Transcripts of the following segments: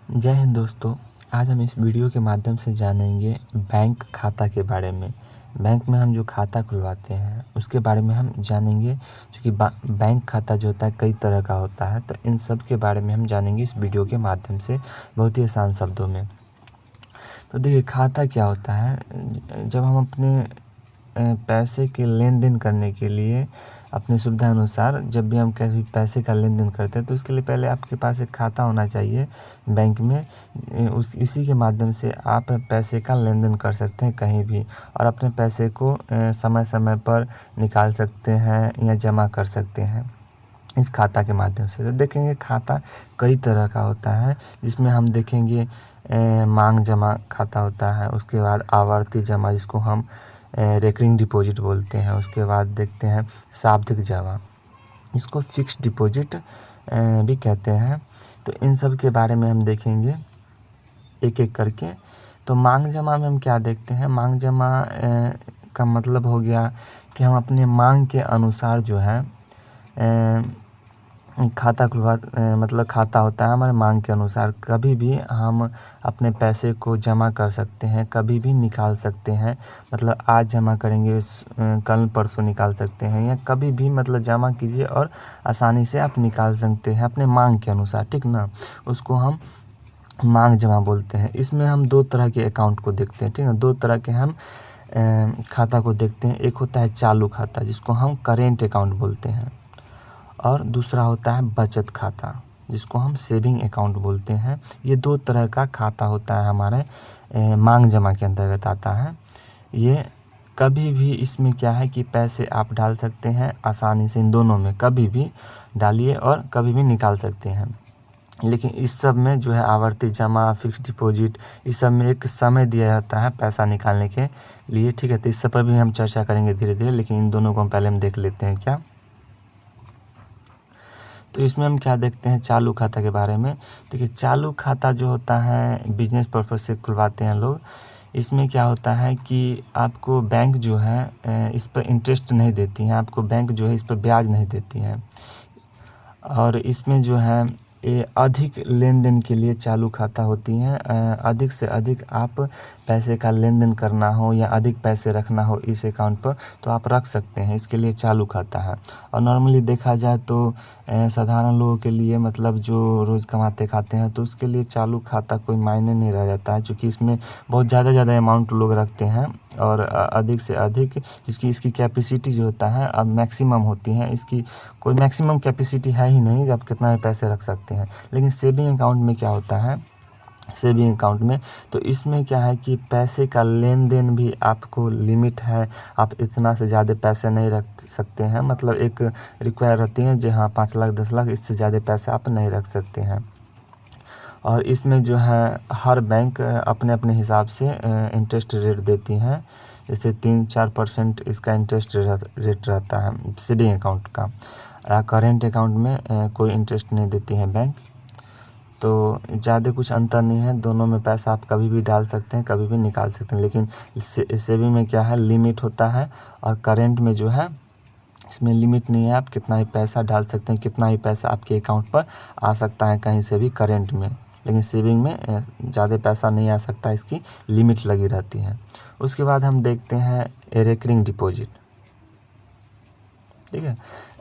जय हिंद दोस्तों। आज हम इस वीडियो के माध्यम से जानेंगे बैंक खाता के बारे में। बैंक में हम जो खाता खुलवाते हैं उसके बारे में हम जानेंगे, क्योंकि बैंक खाता जो होता है कई तरह का होता है। तो इन सब के बारे में हम जानेंगे इस वीडियो के माध्यम से बहुत ही आसान शब्दों में। तो देखिए, खाता क्या होता है। जब हम अपने पैसे के लेन देन करने के लिए अपनी सुविधा अनुसार जब भी हम कभी पैसे का लेन देन करते हैं तो उसके लिए पहले आपके पास एक खाता होना चाहिए बैंक में। इसी के माध्यम से आप पैसे का लेन देन कर सकते हैं कहीं भी, और अपने पैसे को समय समय पर निकाल सकते हैं या जमा कर सकते हैं इस खाता के माध्यम से। तो देखेंगे खाता कई तरह का होता है, जिसमें हम देखेंगे मांग जमा खाता होता है, उसके बाद आवर्ती जमा जिसको हम रेकरिंग डिपॉजिट बोलते हैं, उसके बाद देखते हैं सावधिक जमा, इसको फिक्स्ड डिपॉजिट भी कहते हैं। तो इन सब के बारे में हम देखेंगे एक एक करके। तो मांग जमा में हम क्या देखते हैं, मांग जमा का मतलब हो गया कि हम अपने मांग के अनुसार जो है खाता मतलब खाता होता है हमारे मांग के अनुसार। कभी भी हम अपने पैसे को जमा कर सकते हैं, कभी भी निकाल सकते हैं। मतलब आज जमा करेंगे कल परसों निकाल सकते हैं, या कभी भी मतलब जमा कीजिए और आसानी से आप निकाल सकते हैं अपने मांग के अनुसार, ठीक ना। उसको हम मांग जमा बोलते हैं। इसमें हम दो तरह के अकाउंट को देखते हैं, ठीक है। दो तरह के हम खाता को देखते हैं। एक होता है चालू खाता जिसको हम करेंट अकाउंट बोलते हैं, और दूसरा होता है बचत खाता जिसको हम सेविंग अकाउंट बोलते हैं। ये दो तरह का खाता होता है हमारे मांग जमा के अंतर्गत आता है। ये कभी भी इसमें क्या है कि पैसे आप डाल सकते हैं आसानी से, इन दोनों में कभी भी डालिए और कभी भी निकाल सकते हैं। लेकिन इस सब में जो है आवर्ती जमा, फिक्स्ड डिपॉजिट, इस सब में एक समय दिया जाता है पैसा निकालने के लिए, ठीक है। तो इस सब पर भी हम चर्चा करेंगे धीरे धीरे, लेकिन इन दोनों को हम पहले देख लेते हैं क्या। तो इसमें हम क्या देखते हैं चालू खाता के बारे में। देखिए, चालू खाता जो होता है बिजनेस पर्पज़ से खुलवाते हैं लोग। इसमें क्या होता है कि आपको बैंक जो है इस पर इंटरेस्ट नहीं देती हैं, आपको बैंक जो है इस पर ब्याज नहीं देती हैं। और इसमें जो है ये अधिक लेन देन के लिए चालू खाता होती हैं। अधिक से अधिक आप पैसे का लेन देन करना हो या अधिक पैसे रखना हो इस अकाउंट पर तो आप रख सकते हैं, इसके लिए चालू खाता है। और नॉर्मली देखा जाए तो साधारण लोगों के लिए, मतलब जो रोज़ कमाते खाते हैं, तो उसके लिए चालू खाता कोई मायने नहीं रह जाता है, क्योंकि इसमें बहुत ज़्यादा अमाउंट लोग रखते हैं और अधिक से अधिक इसकी कैपेसिटी जो होता है अब मैक्सिमम होती है। इसकी कोई मैक्सिमम कैपेसिटी है ही नहीं, आप कितना भी पैसे रख सकते हैं। लेकिन सेविंग अकाउंट में क्या होता है, सेविंग अकाउंट में तो इसमें क्या है कि पैसे का लेन देन भी आपको लिमिट है। आप इतना से ज़्यादा पैसे नहीं रख सकते हैं, मतलब एक रिक्वायर रहती है जो हाँ 5 लाख 10 लाख, इससे ज़्यादा पैसे आप नहीं रख सकते हैं। और इसमें जो है हर बैंक अपने अपने हिसाब से इंटरेस्ट रेट देती हैं। जैसे 3-4% इसका इंटरेस्ट रेट रहता है सेविंग अकाउंट का। करेंट अकाउंट में कोई इंटरेस्ट नहीं देती है बैंक। तो ज़्यादा कुछ अंतर नहीं है, दोनों में पैसा आप कभी भी डाल सकते हैं, कभी भी निकाल सकते हैं। लेकिन सेविंग में क्या है, लिमिट होता है, और करेंट में जो है इसमें लिमिट नहीं है, आप कितना ही पैसा डाल सकते हैं, कितना ही पैसा आपके अकाउंट पर आ सकता है कहीं से भी करेंट में। लेकिन सेविंग में ज़्यादा पैसा नहीं आ सकता, इसकी लिमिट लगी रहती है। उसके बाद हम देखते हैं रेकरिंग डिपॉजिट, ठीक है,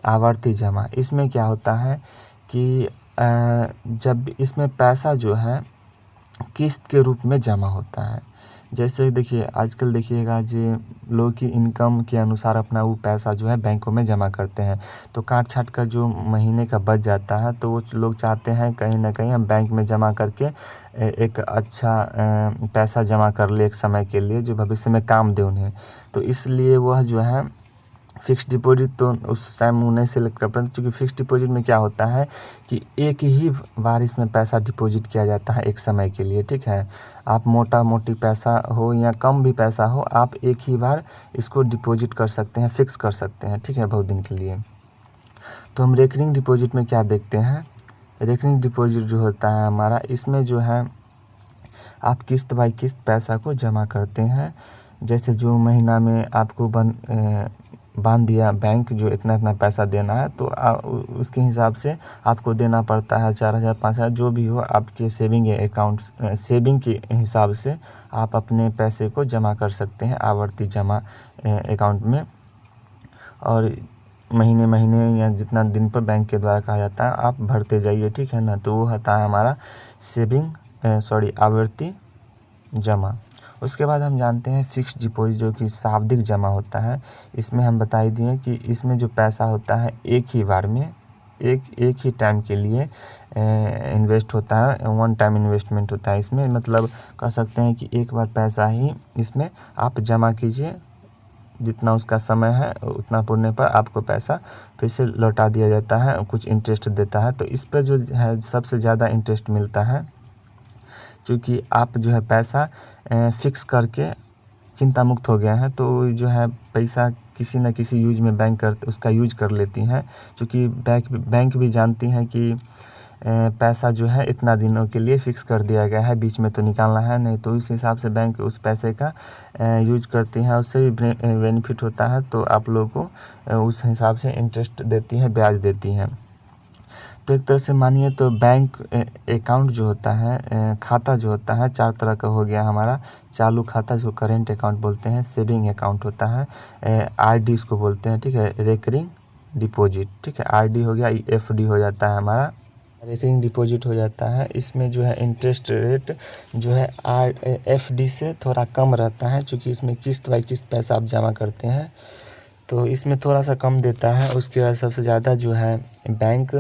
आवर्ती जमा। इसमें क्या होता है कि जब इसमें पैसा जो है किस्त के रूप में जमा होता है। जैसे देखिए, आजकल देखिएगा जो लोग की इनकम के अनुसार अपना वो पैसा जो है बैंकों में जमा करते हैं। तो काट छाट कर जो महीने का बच जाता है तो वो लोग चाहते हैं कहीं ना कहीं हम बैंक में जमा करके एक अच्छा पैसा जमा कर ले एक समय के लिए, जो भविष्य में काम दे उन्हें। तो इसलिए वह जो है फिक्स्ड डिपॉजिट तो उस टाइम वो नहीं सेलेक्ट कर पाते, क्योंकि फिक्स्ड डिपॉजिट में क्या होता है कि एक ही बार इसमें पैसा डिपॉजिट किया जाता है एक समय के लिए, ठीक है। आप मोटी पैसा हो या कम भी पैसा हो, आप एक ही बार इसको डिपॉजिट कर सकते हैं, फिक्स कर सकते हैं, ठीक है, बहुत दिन के लिए। तो हम रेकरिंग डिपॉजिट में क्या देखते हैं, रेकरिंग डिपॉजिट जो होता है हमारा, इसमें जो है आप किस्त बाई किस्त पैसा को जमा करते हैं। जैसे जो महीना में आपको बांध दिया बैंक जो इतना पैसा देना है, तो उसके हिसाब से आपको देना पड़ता है 4,000 5,000 जो भी हो आपके सेविंग के हिसाब से आप अपने पैसे को जमा कर सकते हैं आवर्ती जमा अकाउंट में। और महीने या जितना दिन पर बैंक के द्वारा कहा जाता है आप भरते जाइए, ठीक है ना। तो वो होता है हमारा आवर्ती जमा। उसके बाद हम जानते हैं फिक्स्ड डिपॉजिट जो कि सावधिक जमा होता है। इसमें हम बता ही दिए कि इसमें जो पैसा होता है एक ही बार में एक ही टाइम के लिए इन्वेस्ट होता है, वन टाइम इन्वेस्टमेंट होता है इसमें। मतलब कह सकते हैं कि एक बार पैसा ही इसमें आप जमा कीजिए, जितना उसका समय है उतना पुरने पर आपको पैसा फिर से लौटा दिया जाता है, कुछ इंटरेस्ट देता है। तो इस पर जो है सबसे ज़्यादा इंटरेस्ट मिलता है, क्योंकि आप जो है पैसा फिक्स करके चिंता मुक्त हो गए हैं, तो जो है पैसा किसी न किसी यूज में उसका यूज कर लेती हैं। क्योंकि बैंक भी जानती हैं कि पैसा जो है इतना दिनों के लिए फ़िक्स कर दिया गया है, बीच में तो निकालना है नहीं, तो इस हिसाब से बैंक उस पैसे का यूज करती हैं, उससे भी बेनिफिट होता है। तो आप लोगों को उस हिसाब से इंटरेस्ट देती हैं, ब्याज देती हैं। तो एक तरह से मानिए तो बैंक अकाउंट जो होता है, खाता जो होता है 4 तरह का हो गया हमारा। चालू खाता जो करेंट अकाउंट बोलते हैं, सेविंग अकाउंट होता है, आरडी इसको बोलते हैं, ठीक है, रेकरिंग डिपॉजिट, ठीक है, आरडी हो गया, एफडी हो जाता है हमारा, रेकरिंग डिपॉजिट हो जाता है। इसमें जो है इंटरेस्ट रेट जो है एफडी से थोड़ा कम रहता है, क्योंकि इसमें किस्त बाई किस्त पैसा आप जमा करते हैं, तो इसमें थोड़ा सा कम देता है। उसके बाद सबसे ज़्यादा जो है बैंक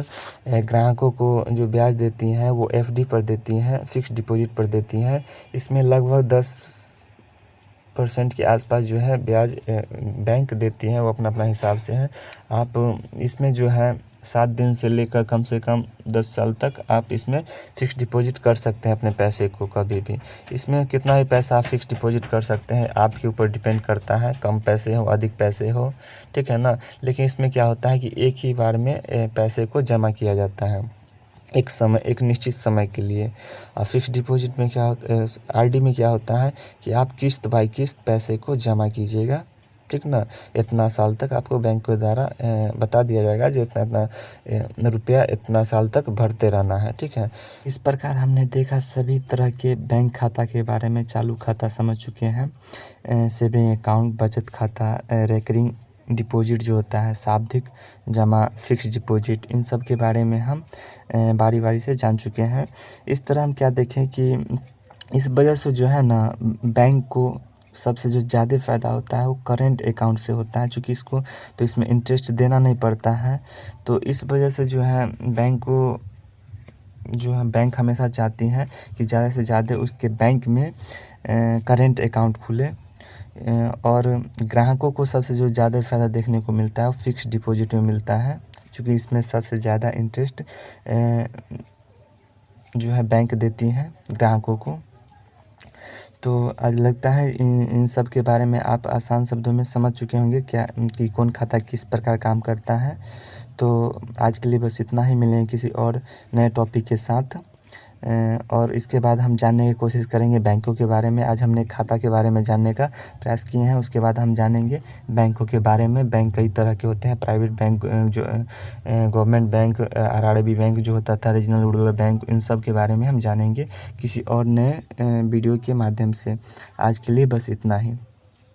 ग्राहकों को जो ब्याज देती हैं वो एफडी पर देती हैं, फिक्स्ड डिपॉजिट पर देती हैं। इसमें लगभग 10% के आसपास जो है ब्याज बैंक देती हैं, वो अपना हिसाब से है। आप इसमें जो है 7 दिन से लेकर कम से कम 10 साल तक आप इसमें फ़िक्स डिपॉजिट कर सकते हैं अपने पैसे को कभी भी। इसमें कितना भी पैसा आप फ़िक्स डिपॉजिट कर सकते हैं, आपके ऊपर डिपेंड करता है, कम पैसे हो अधिक पैसे हो, ठीक है ना। लेकिन इसमें क्या होता है कि एक ही बार में पैसे को जमा किया जाता है एक निश्चित समय के लिए। और फिक्स डिपॉजिट में क्या होता आरडी में क्या होता है कि आप किस्त बाई किस्त पैसे को जमा कीजिएगा, ठीक ना। इतना साल तक आपको बैंक के द्वारा बता दिया जाएगा जो इतना रुपया इतना साल तक भरते रहना है, ठीक है। इस प्रकार हमने देखा सभी तरह के बैंक खाता के बारे में। चालू खाता समझ चुके हैं, सेविंग अकाउंट, बचत खाता, रेकरिंग डिपॉजिट जो होता है, सावधिक जमा, फिक्स डिपॉजिट, इन सब के बारे में हम बारी बारी से जान चुके हैं। इस तरह हम क्या देखें कि इस वजह से जो है ना बैंक को सबसे जो ज़्यादा फ़ायदा होता है वो करेंट अकाउंट से होता है, क्योंकि इसमें इंटरेस्ट देना नहीं पड़ता है। तो इस वजह से जो है बैंक हमेशा चाहती हैं कि ज़्यादा से ज़्यादा उसके बैंक में करेंट अकाउंट खुले। और ग्राहकों को सबसे जो ज़्यादा फ़ायदा देखने को मिलता है वो फिक्स डिपॉजिट में मिलता है, क्योंकि इसमें सबसे ज़्यादा इंटरेस्ट जो है बैंक देती हैं ग्राहकों को। तो आज लगता है इन सब के बारे में आप आसान शब्दों में समझ चुके होंगे क्या कि कौन खाता किस प्रकार काम करता है। तो आज के लिए बस इतना ही, मिलेंगे किसी और नए टॉपिक के साथ। और इसके बाद हम जानने की कोशिश करेंगे बैंकों के बारे में। आज हमने खाता के बारे में जानने का प्रयास किए हैं, उसके बाद हम जानेंगे बैंकों के बारे में। बैंक कई तरह के होते हैं, प्राइवेट बैंक जो गवर्नमेंट बैंक, आरआरबी बैंक जो होता था, रीजनल रूरल बैंक, इन सब के बारे में हम जानेंगे किसी और नए वीडियो के माध्यम से। आज के लिए बस इतना ही।